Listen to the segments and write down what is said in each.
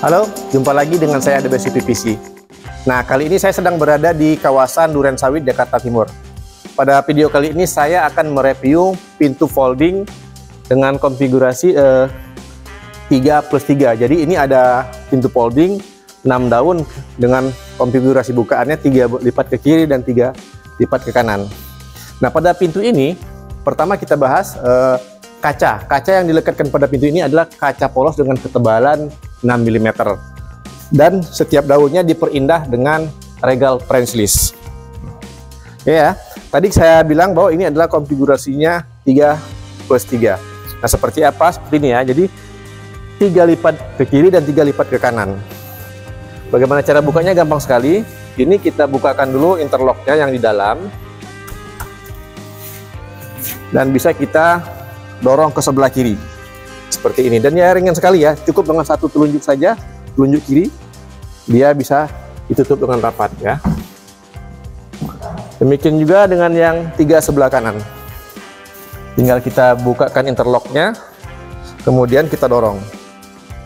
Halo, jumpa lagi dengan saya Adebesi PVC. Nah, kali ini saya sedang berada di kawasan Durensawit, Jakarta Timur. Pada video kali ini saya akan mereview pintu folding dengan konfigurasi 3+3. Jadi ini ada pintu folding 6 daun dengan konfigurasi bukaannya 3 lipat ke kiri dan 3 lipat ke kanan. Nah, pada pintu ini pertama kita bahas kaca. Kaca yang dilekatkan pada pintu ini adalah kaca polos dengan ketebalan 6 mm. Dan setiap daunnya diperindah dengan regal French list. Ya, tadi saya bilang bahwa ini adalah konfigurasinya 3+3. Nah, seperti apa? Seperti ini ya. Jadi 3 lipat ke kiri dan 3 lipat ke kanan. Bagaimana cara bukanya? Gampang sekali. Ini kita bukakan dulu interlocknya yang di dalam. Dan bisa kita dorong ke sebelah kiri seperti ini, dan ya ringan sekali ya, cukup dengan satu telunjuk saja, telunjuk kiri, dia bisa ditutup dengan rapat ya. Demikian juga dengan yang 3 sebelah kanan, tinggal kita bukakan interlocknya, kemudian kita dorong,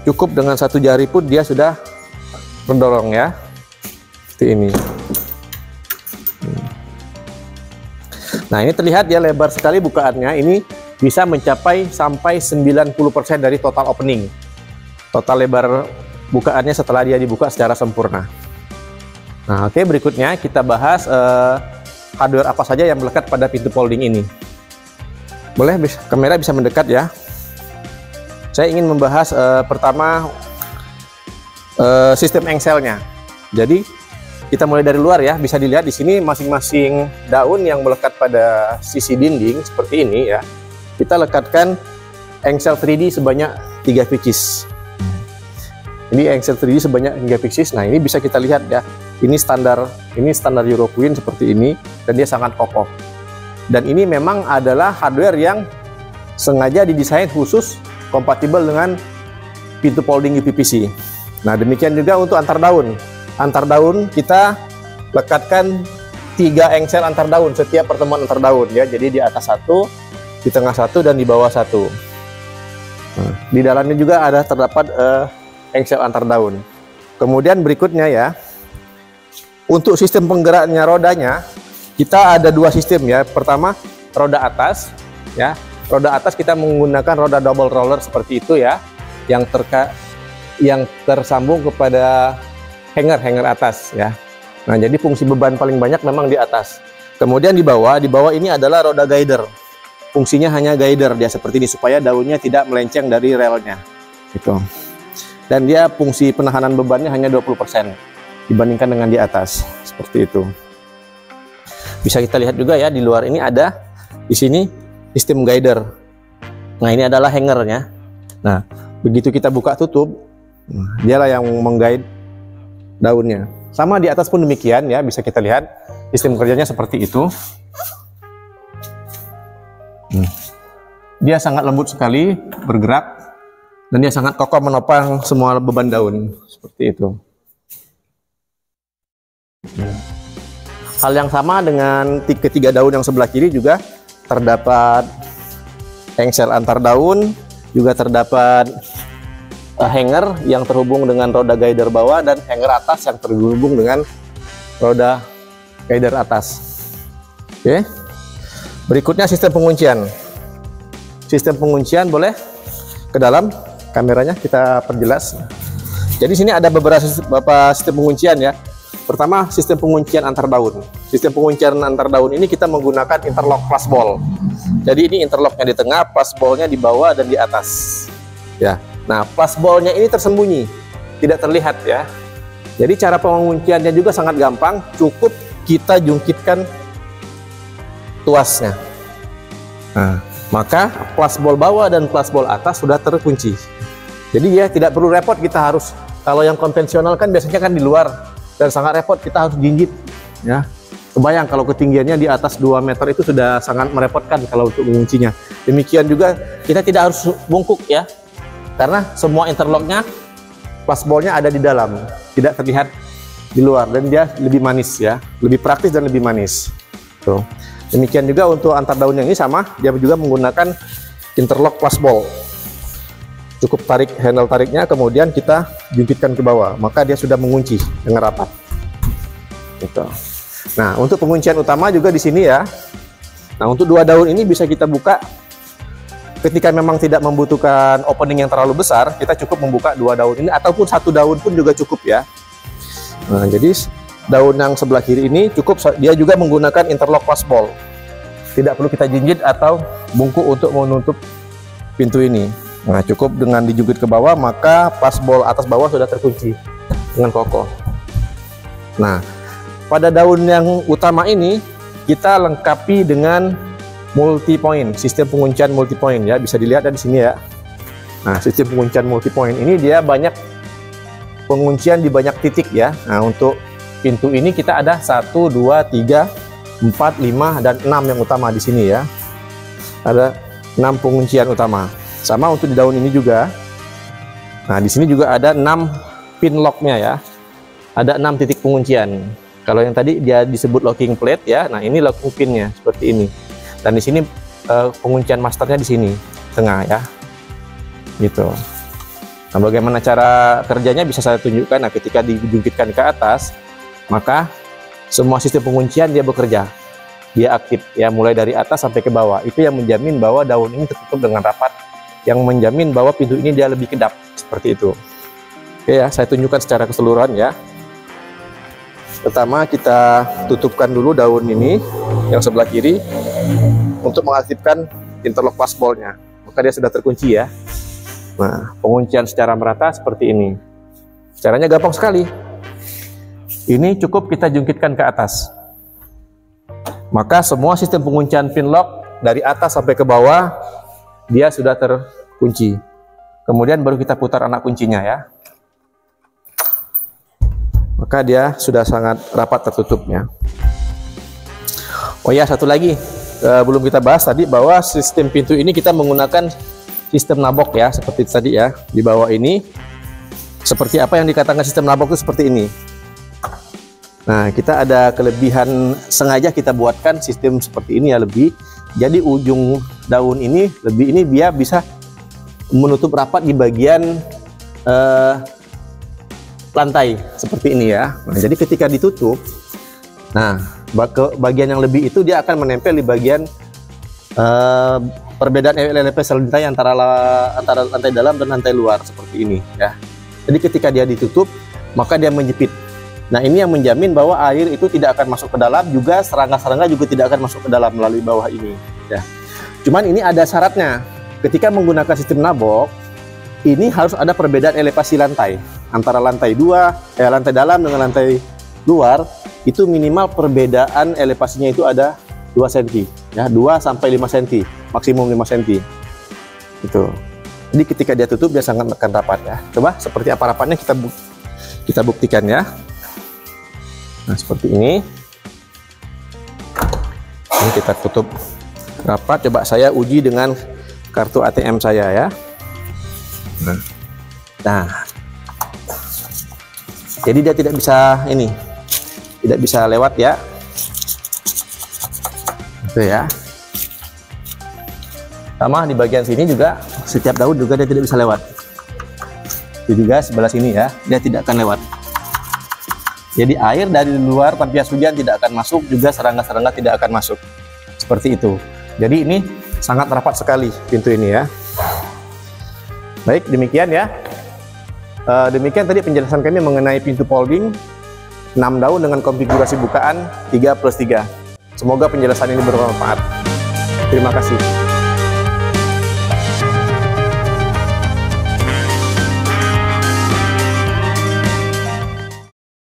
cukup dengan satu jari pun dia sudah mendorong ya, seperti ini. Nah, ini terlihat ya, lebar sekali bukaannya, ini bisa mencapai sampai 90% dari total opening. Total lebar bukaannya setelah dia dibuka secara sempurna. Nah, oke, berikutnya kita bahas hardware apa saja yang melekat pada pintu folding ini. Boleh, kamera bisa mendekat ya. Saya ingin membahas pertama sistem engselnya. Jadi kita mulai dari luar ya, bisa dilihat di sini masing-masing daun yang melekat pada sisi dinding seperti ini ya. Kita lekatkan engsel 3D sebanyak 3 pieces. Ini engsel 3D sebanyak 3 pieces. Nah, ini bisa kita lihat ya. Ini standar Euroqueen seperti ini, dan dia sangat kokoh. Dan ini memang adalah hardware yang sengaja didesain khusus kompatibel dengan pintu folding UPVC. Nah, demikian juga untuk antar daun. Antar daun kita lekatkan 3 engsel antar daun setiap pertemuan antar daun ya. Jadi di atas 1, di tengah 1, dan di bawah 1. Nah, di dalamnya juga ada terdapat engsel antar daun. Kemudian berikutnya ya, untuk sistem penggeraknya rodanya kita ada 2 sistem ya. Pertama, roda atas ya. Roda atas kita menggunakan roda double roller seperti itu ya, yang tersambung kepada hanger atas ya. Nah, jadi fungsi beban paling banyak memang di atas. Kemudian di bawah ini adalah roda guider. Fungsinya hanya guider dia seperti ini, supaya daunnya tidak melenceng dari relnya gitu. Dan dia fungsi penahanan bebannya hanya 20% dibandingkan dengan di atas seperti itu. Bisa kita lihat juga ya, di luar ini ada di sini sistem guider. Nah, ini adalah hangernya. Nah, begitu kita buka tutup, dialah yang mengguide daunnya. Sama di atas pun demikian ya, bisa kita lihat sistem kerjanya seperti itu. Dia sangat lembut sekali bergerak, dan dia sangat kokoh menopang semua beban daun seperti itu. Hal yang sama dengan ketiga daun yang sebelah kiri, juga terdapat engsel antar daun, juga terdapat hanger yang terhubung dengan roda guider bawah, dan hanger atas yang terhubung dengan roda guider atas. Oke. Berikutnya sistem penguncian. Sistem penguncian, boleh ke dalam kameranya kita perjelas. Jadi sini ada beberapa sistem penguncian ya. Pertama, sistem penguncian antar daun. Sistem penguncian antar daun ini kita menggunakan interlock plus ball. Jadi ini interlocknya di tengah, plus ballnya di bawah dan di atas. Ya. Nah, plus ballnya ini tersembunyi, tidak terlihat ya. Jadi cara pengunciannya juga sangat gampang, cukup kita jungkitkan tuasnya. Nah, maka plus ball bawah dan plus ball atas sudah terkunci. Jadi ya tidak perlu repot, kita harus, kalau yang konvensional kan biasanya kan di luar, dan sangat repot, kita harus jinjit ya. Kebayang kalau ketinggiannya di atas 2 meter itu sudah sangat merepotkan kalau untuk menguncinya. Demikian juga kita tidak harus bungkuk ya, karena semua interlocknya plus ballnya ada di dalam, tidak terlihat di luar, dan dia lebih manis ya, lebih praktis dan lebih manis. Tuh. Demikian juga untuk antar daun yang ini sama, dia juga menggunakan interlock plus ball. Cukup tarik handle tariknya, kemudian kita jungkitkan ke bawah, maka dia sudah mengunci dengan rapat. Gitu. Nah, untuk penguncian utama juga di sini ya. Nah, untuk 2 daun ini bisa kita buka ketika memang tidak membutuhkan opening yang terlalu besar, kita cukup membuka 2 daun ini, ataupun 1 daun pun juga cukup ya. Nah, jadi daun yang sebelah kiri ini cukup, dia juga menggunakan interlock passbolt. Tidak perlu kita jinjit atau bungkuk untuk menutup pintu ini. Nah, cukup dengan dijungkit ke bawah, maka passbolt atas bawah sudah terkunci dengan kokoh. Nah, pada daun yang utama ini kita lengkapi dengan multi point, sistem penguncian multi point ya, bisa dilihat di sini ya. Nah, sistem penguncian multi point ini dia banyak penguncian di banyak titik ya. Nah, untuk pintu ini kita ada 1, 2, 3, 4, 5 dan 6 yang utama di sini ya. Ada 6 penguncian utama. Sama untuk di daun ini juga. Nah, di sini juga ada 6 pin locknya ya. Ada 6 titik penguncian. Kalau yang tadi dia disebut locking plate ya. Nah, ini locking pinnya seperti ini. Dan di sini penguncian masternya di sini tengah ya. Gitu. Nah, bagaimana cara kerjanya bisa saya tunjukkan. Nah, ketika dijungkitkan ke atas, maka semua sistem penguncian dia bekerja. Dia aktif ya, mulai dari atas sampai ke bawah. Itu yang menjamin bahwa daun ini tertutup dengan rapat, yang menjamin bahwa pintu ini dia lebih kedap seperti itu. Oke ya, saya tunjukkan secara keseluruhan ya. Pertama kita tutupkan dulu daun ini yang sebelah kiri untuk mengaktifkan interlock passboltnya. Maka dia sudah terkunci ya. Nah, penguncian secara merata seperti ini. Caranya gampang sekali. Ini cukup kita jungkitkan ke atas. Maka semua sistem penguncian pin lock dari atas sampai ke bawah dia sudah terkunci. Kemudian baru kita putar anak kuncinya ya. Maka dia sudah sangat rapat tertutupnya. Oh ya, satu lagi belum kita bahas tadi, bahwa sistem pintu ini kita menggunakan sistem nabok ya, seperti tadi ya. Di bawah ini seperti apa yang dikatakan sistem nabok itu seperti ini. Nah, kita ada kelebihan, sengaja kita buatkan sistem seperti ini ya, lebih. Jadi ujung daun ini lebih, ini dia bisa menutup rapat di bagian lantai seperti ini ya. Nah, jadi ketika ditutup, nah bagian yang lebih itu dia akan menempel di bagian perbedaan elevasi lantai antara lantai dalam dan lantai luar seperti ini ya. Jadi ketika dia ditutup, maka dia menjepit. Nah, ini yang menjamin bahwa air itu tidak akan masuk ke dalam, juga serangga-serangga juga tidak akan masuk ke dalam melalui bawah ini ya. Cuman ini ada syaratnya. Ketika menggunakan sistem nabok, ini harus ada perbedaan elevasi lantai antara lantai lantai dalam dengan lantai luar. Itu minimal perbedaan elevasinya itu ada 2 cm ya, 2 sampai 5 cm, maksimum 5 cm. Itu. Jadi ketika dia tutup dia sangat akan rapat ya. Coba seperti apa rapatnya kita buktikan ya. Nah, seperti ini. Ini kita tutup rapat. Coba saya uji dengan kartu ATM saya ya. Nah, jadi dia tidak bisa tidak bisa lewat ya. Itu ya. Sama di bagian sini juga, setiap daun juga dia tidak bisa lewat. Itu juga sebelah sini ya, dia tidak akan lewat. Jadi air dari luar tampias hujan tidak akan masuk, juga serangga-serangga tidak akan masuk. Seperti itu. Jadi ini sangat rapat sekali pintu ini ya. Baik, demikian ya. Demikian tadi penjelasan kami mengenai pintu folding 6 daun dengan konfigurasi bukaan 3+3. Semoga penjelasan ini bermanfaat. Terima kasih.